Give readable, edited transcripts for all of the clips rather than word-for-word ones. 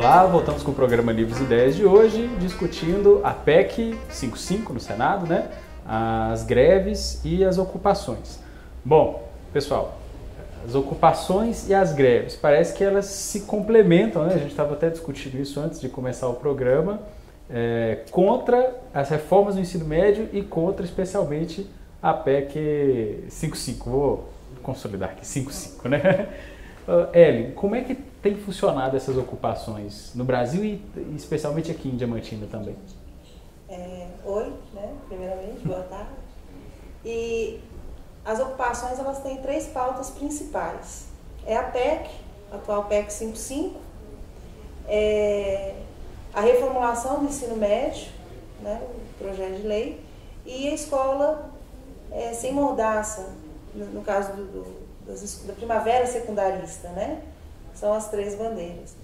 Olá, voltamos com o programa Livros e Ideias de hoje, discutindo a PEC 55 no Senado, né? As greves e as ocupações. Bom, pessoal, as ocupações e as greves, parece que elas se complementam, né? A gente estava até discutindo isso antes de começar o programa, contra as reformas do ensino médio e contra especialmente a PEC 55. Vou consolidar aqui, 55, né? Ellen, como é que tem funcionado essas ocupações no Brasil e especialmente aqui em Diamantina também? Oi, né? Primeiramente, boa tarde. E as ocupações, elas têm três pautas principais. É a PEC, a atual PEC 55, a reformulação do ensino médio, né? O projeto de lei, e a escola sem mordaça, no caso da primavera secundarista, né? São as três bandeiras.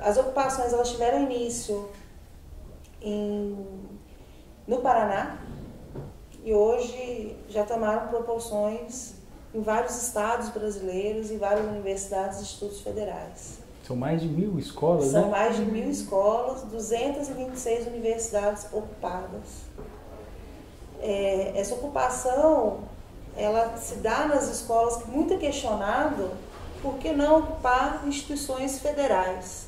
As ocupações, elas tiveram início no Paraná e hoje já tomaram proporções em vários estados brasileiros e várias universidades e institutos federais. São mais de 1.000 escolas, São né? mais de 1.000 escolas, 226 universidades ocupadas. Essa ocupação, ela se dá nas escolas muito questionado, por que não ocupar instituições federais?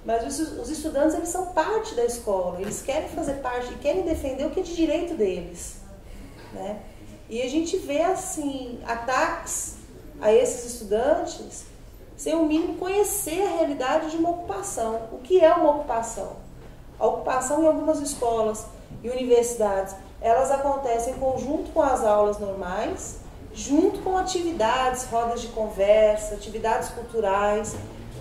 Mas os estudantes, eles são parte da escola, eles querem fazer parte e querem defender o que é de direito deles, né? E a gente vê, assim, ataques a esses estudantes sem o mínimo conhecer a realidade de uma ocupação. O que é uma ocupação? A ocupação em algumas escolas e universidades, elas acontecem em conjunto com as aulas normais, junto com atividades, rodas de conversa, atividades culturais,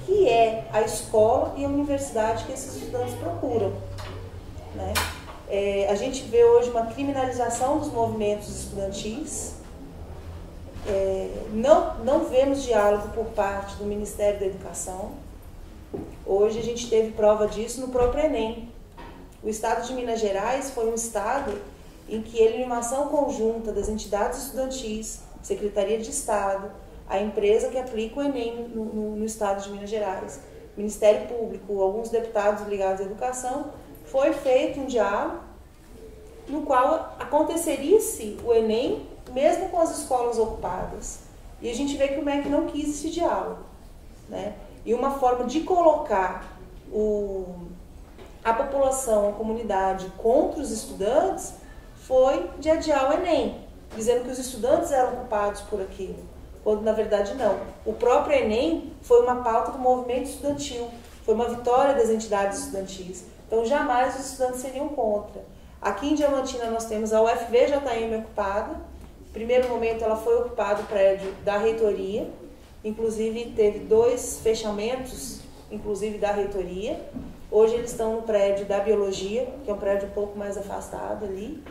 que é a escola e a universidade que esses estudantes procuram, né? A gente vê hoje uma criminalização dos movimentos estudantis, não vemos diálogo por parte do Ministério da Educação. Hoje a gente teve prova disso no próprio Enem. O estado de Minas Gerais foi um estado em que ele, em uma ação conjunta das entidades estudantis, Secretaria de Estado, a empresa que aplica o Enem no estado de Minas Gerais, Ministério Público, alguns deputados ligados à educação, foi feito um diálogo no qual aconteceria-se o Enem mesmo com as escolas ocupadas. E a gente vê que o MEC não quis esse diálogo, né? E uma forma de colocar a população, a comunidade contra os estudantes foi de adiar o Enem, dizendo que os estudantes eram culpados por aquilo, quando na verdade não. O próprio Enem foi uma pauta do movimento estudantil, foi uma vitória das entidades estudantis, então jamais os estudantes seriam contra. Aqui em Diamantina nós temos a UFVJM ocupada. No primeiro momento ela foi ocupada o prédio da reitoria, inclusive teve 2 fechamentos, inclusive da reitoria. Hoje eles estão no prédio da biologia, que é um prédio um pouco mais afastado ali,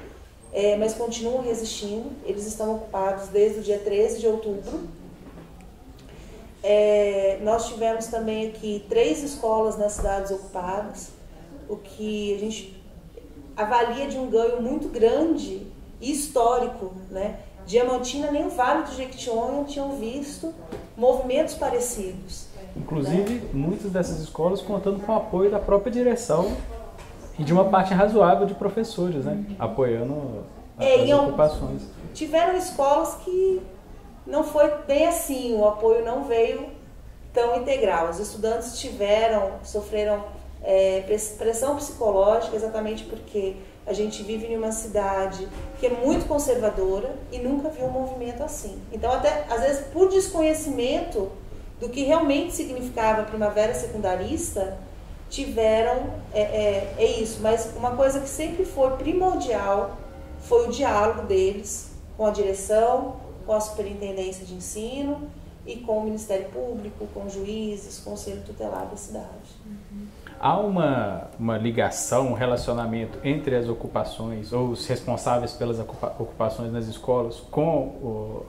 mas continuam resistindo. Eles estão ocupados desde o dia 13 de outubro. Nós tivemos também aqui 3 escolas nas cidades ocupadas, o que a gente avalia de um ganho muito grande e histórico, né? Diamantina nem o Vale do Jequitinhonha tinham visto movimentos parecidos. Inclusive, né? Muitas dessas escolas contando com o apoio da própria direção e de uma parte razoável de professores, né? Apoiando as ocupações. Tiveram escolas que não foi bem assim, o apoio não veio tão integral. Os estudantes sofreram pressão psicológica, exatamente porque a gente vive em uma cidade que é muito conservadora e nunca viu um movimento assim. Então, até às vezes, por desconhecimento do que realmente significava a primavera secundarista, tiveram isso. Mas uma coisa que sempre foi primordial foi o diálogo deles com a direção, com a superintendência de ensino e com o Ministério Público, com juízes, conselho tutelar da cidade. Há uma ligação, um relacionamento entre as ocupações ou os responsáveis pelas ocupações nas escolas com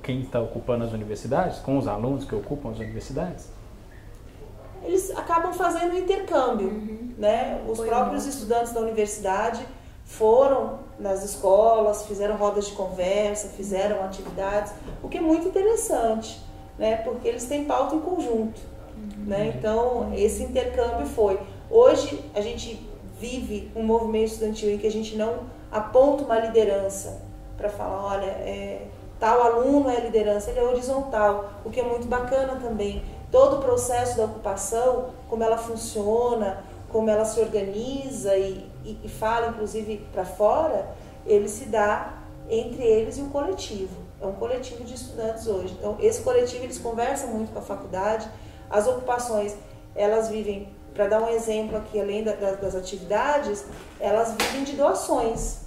quem está ocupando as universidades, com os alunos que ocupam as universidades? Eles acabam fazendo um intercâmbio, né? Os próprios estudantes da universidade foram nas escolas, fizeram rodas de conversa, fizeram atividades, o que é muito interessante, né? Porque eles têm pauta em conjunto. né? Então, esse intercâmbio foi. Hoje, a gente vive um movimento estudantil em que a gente não aponta uma liderança para falar, olha, tal aluno é liderança, ele é horizontal, o que é muito bacana também. Todo o processo da ocupação, como ela funciona, como ela se organiza e fala, inclusive, para fora, ele se dá entre eles e um coletivo. É um coletivo de estudantes hoje. Então, esse coletivo, eles conversam muito com a faculdade. As ocupações, elas vivem, para dar um exemplo aqui, além das atividades, elas vivem de doações.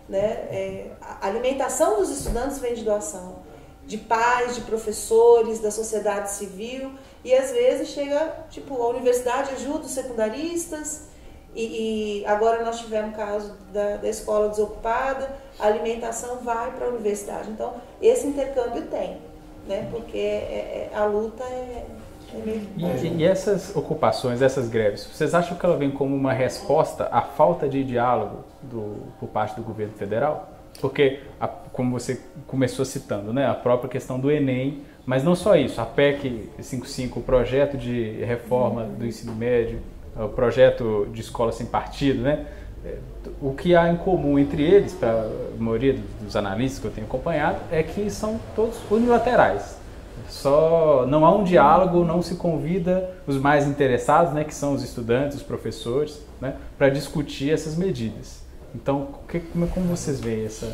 Né? A alimentação dos estudantes vem de doação. De pais, de professores, da sociedade civil. E, às vezes, chega, tipo, a universidade ajuda os secundaristas. E agora nós tivemos o caso da escola desocupada, a alimentação vai para a universidade. Então, esse intercâmbio tem, né? Porque a luta é meio... E essas ocupações, essas greves, vocês acham que ela vem como uma resposta à falta de diálogo por parte do governo federal? Porque, como você começou citando, né, a própria questão do Enem, mas não só isso, a PEC 55, o projeto de reforma do ensino médio, o projeto de escola sem partido, né? O que há em comum entre eles, para a maioria dos analistas que eu tenho acompanhado, é que são todos unilaterais. Só não há um diálogo, não se convida os mais interessados, né, que são os estudantes, os professores, né, para discutir essas medidas. Então, como vocês veem essa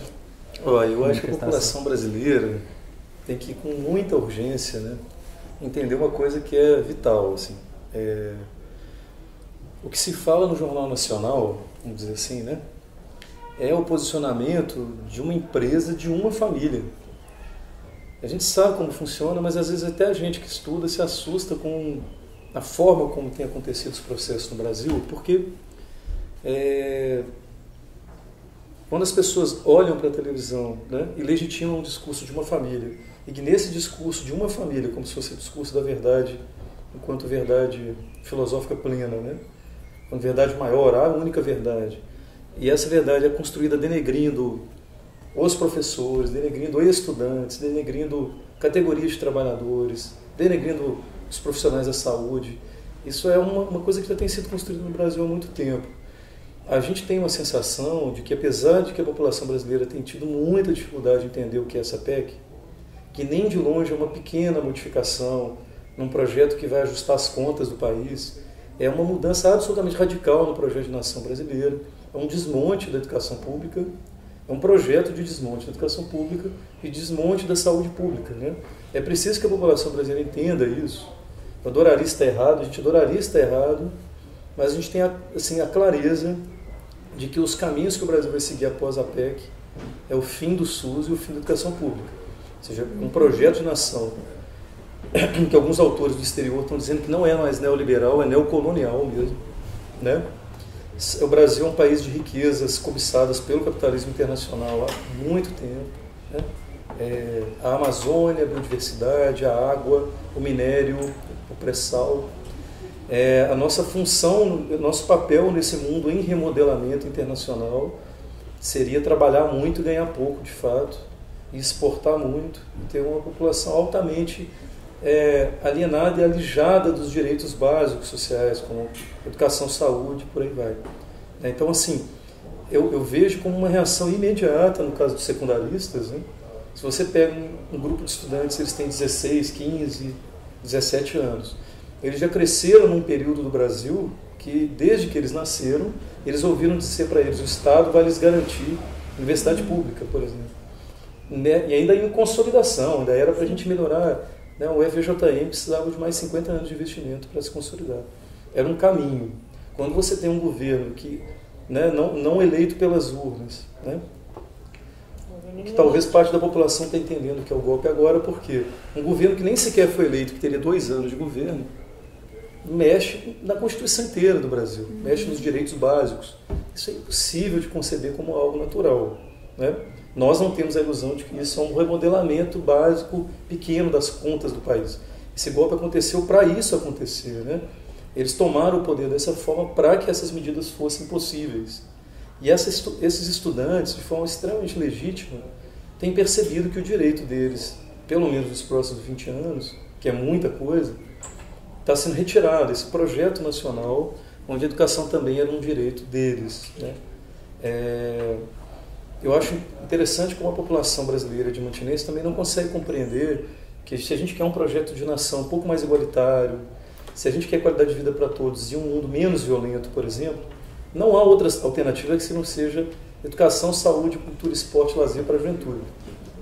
eu acho que a população brasileira tem que, com muita urgência, né, entender uma coisa que é vital, assim. O que se fala no Jornal Nacional, vamos dizer assim, né, é o posicionamento de uma empresa, de uma família. A gente sabe como funciona, mas às vezes até a gente que estuda se assusta com a forma como tem acontecido os processos no Brasil, porque quando as pessoas olham para a televisão, né, e legitimam um discurso de uma família, e que nesse discurso de uma família, como se fosse o discurso da verdade, enquanto verdade filosófica plena, né, uma verdade maior, a única verdade. E essa verdade é construída denegrindo os professores, denegrindo os estudantes, denegrindo categorias de trabalhadores, denegrindo os profissionais da saúde. Isso é uma coisa que já tem sido construída no Brasil há muito tempo. A gente tem uma sensação de que, apesar de que a população brasileira tem tido muita dificuldade de entender o que é essa PEC, que nem de longe é uma pequena modificação num projeto que vai ajustar as contas do país, é uma mudança absolutamente radical no projeto de nação brasileiro, é um desmonte da educação pública, é um projeto de desmonte da educação pública e desmonte da saúde pública, né? É preciso que a população brasileira entenda isso. Eu adoraria estar errado, a gente adoraria estar errado, mas a gente tem assim, a clareza de que os caminhos que o Brasil vai seguir após a PEC é o fim do SUS e o fim da educação pública. Ou seja, um projeto de nação que alguns autores do exterior estão dizendo que não é mais neoliberal, é neocolonial mesmo, né? O Brasil é um país de riquezas cobiçadas pelo capitalismo internacional há muito tempo, né? A Amazônia, a biodiversidade, a água, o minério, o pré-sal. A nossa função, o nosso papel nesse mundo em remodelamento internacional seria trabalhar muito e ganhar pouco, de fato, e exportar muito, e ter uma população altamente alienada e alijada dos direitos básicos sociais, como educação, saúde, por aí vai. Então, assim, eu vejo como uma reação imediata, no caso dos secundaristas, né? Se você pega um grupo de estudantes, eles têm 16, 15, 17 anos. Eles já cresceram num período do Brasil que, desde que eles nasceram, eles ouviram dizer para eles: o Estado vai lhes garantir universidade pública, por exemplo. E ainda em consolidação, ainda era para a gente melhorar. Né? O FJM precisava de mais 50 anos de investimento para se consolidar. Era um caminho. Quando você tem um governo que, né, não eleito pelas urnas, né, que talvez parte da população está entendendo que é o golpe agora, porque um governo que nem sequer foi eleito, que teria 2 anos de governo, mexe na Constituição inteira do Brasil, mexe nos direitos básicos. Isso é impossível de conceber como algo natural, né? Nós não temos a ilusão de que isso é um remodelamento básico pequeno das contas do país. Esse golpe aconteceu para isso acontecer, né? Eles tomaram o poder dessa forma para que essas medidas fossem possíveis. E esses estudantes, de forma extremamente legítima, têm percebido que o direito deles, pelo menos nos próximos 20 anos, que é muita coisa, está sendo retirado esse projeto nacional, onde a educação também era um direito deles, né? Eu acho interessante como a população brasileira diamantinense também não consegue compreender que se a gente quer um projeto de nação um pouco mais igualitário, se a gente quer qualidade de vida para todos e um mundo menos violento, por exemplo, não há outra alternativa que não seja educação, saúde, cultura, esporte, lazer para a juventude.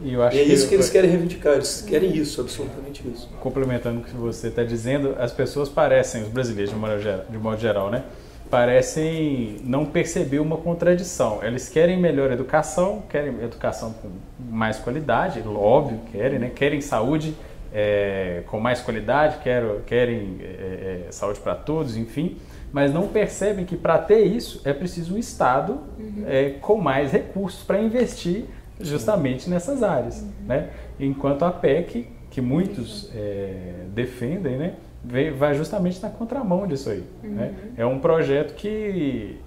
E eu acho é isso que eles querem reivindicar, eles querem isso, absolutamente isso. Complementando o que você está dizendo, as pessoas parecem, os brasileiros de modo geral, né? Parecem não perceber uma contradição. Eles querem melhor educação, querem educação com mais qualidade, óbvio, querem, né? Querem saúde com mais qualidade, querem saúde para todos, enfim, mas não percebem que para ter isso é preciso um Estado com mais recursos para investir justamente nessas áreas, né? Enquanto a PEC, que muitos defendem, né, vai justamente na contramão disso aí, né? É um projeto que,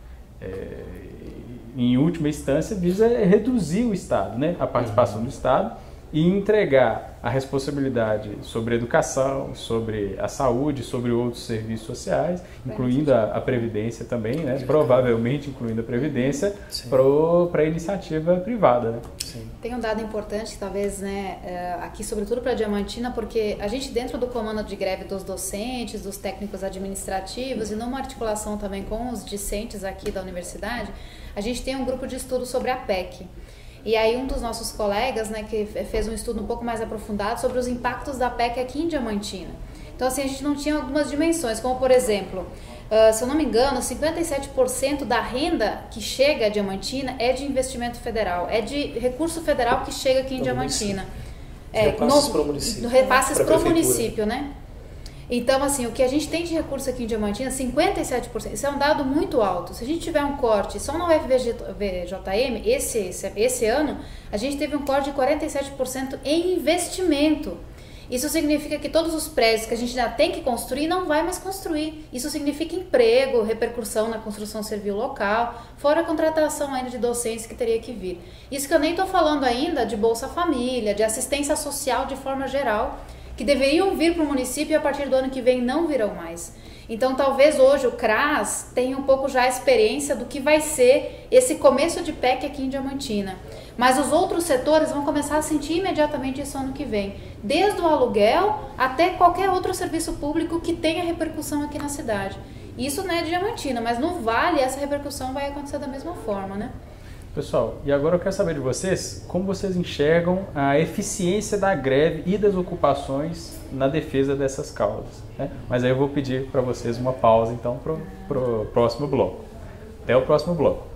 em última instância, visa reduzir o Estado, né, a participação do Estado e entregar a responsabilidade sobre a educação, sobre a saúde, sobre outros serviços sociais, incluindo a Previdência também, né? Provavelmente incluindo a Previdência, para a iniciativa privada. Né? Sim. Tem um dado importante, talvez, né, aqui sobretudo para Diamantina, porque a gente dentro do comando de greve dos docentes, dos técnicos administrativos e numa articulação também com os discentes aqui da universidade, a gente tem um grupo de estudo sobre a PEC. E aí um dos nossos colegas, né, que fez um estudo um pouco mais aprofundado sobre os impactos da PEC aqui em Diamantina. Então assim, a gente não tinha algumas dimensões, como por exemplo, se eu não me engano, 57% da renda que chega a Diamantina é de investimento federal, é de recurso federal que chega aqui em Diamantina. Repasses para o município. Repasses para o município, né? Então, assim, o que a gente tem de recurso aqui em Diamantina, 57%, isso é um dado muito alto. Se a gente tiver um corte só na UFVJM, esse ano, a gente teve um corte de 47% em investimento. Isso significa que todos os prédios que a gente já tem que construir, não vai mais construir. Isso significa emprego, repercussão na construção civil local, fora a contratação ainda de docentes que teria que vir. Isso que eu nem estou falando ainda de Bolsa Família, de assistência social de forma geral, que deveriam vir para o município e a partir do ano que vem não virão mais. Então talvez hoje o CRAS tenha um pouco já a experiência do que vai ser esse começo de PEC aqui em Diamantina. Mas os outros setores vão começar a sentir imediatamente isso ano que vem. Desde o aluguel até qualquer outro serviço público que tenha repercussão aqui na cidade. Isso não é Diamantina, mas no Vale essa repercussão vai acontecer da mesma forma, né? Pessoal, e agora eu quero saber de vocês, como vocês enxergam a eficiência da greve e das ocupações na defesa dessas causas, né? Mas aí eu vou pedir para vocês uma pausa, então, para o próximo bloco. Até o próximo bloco.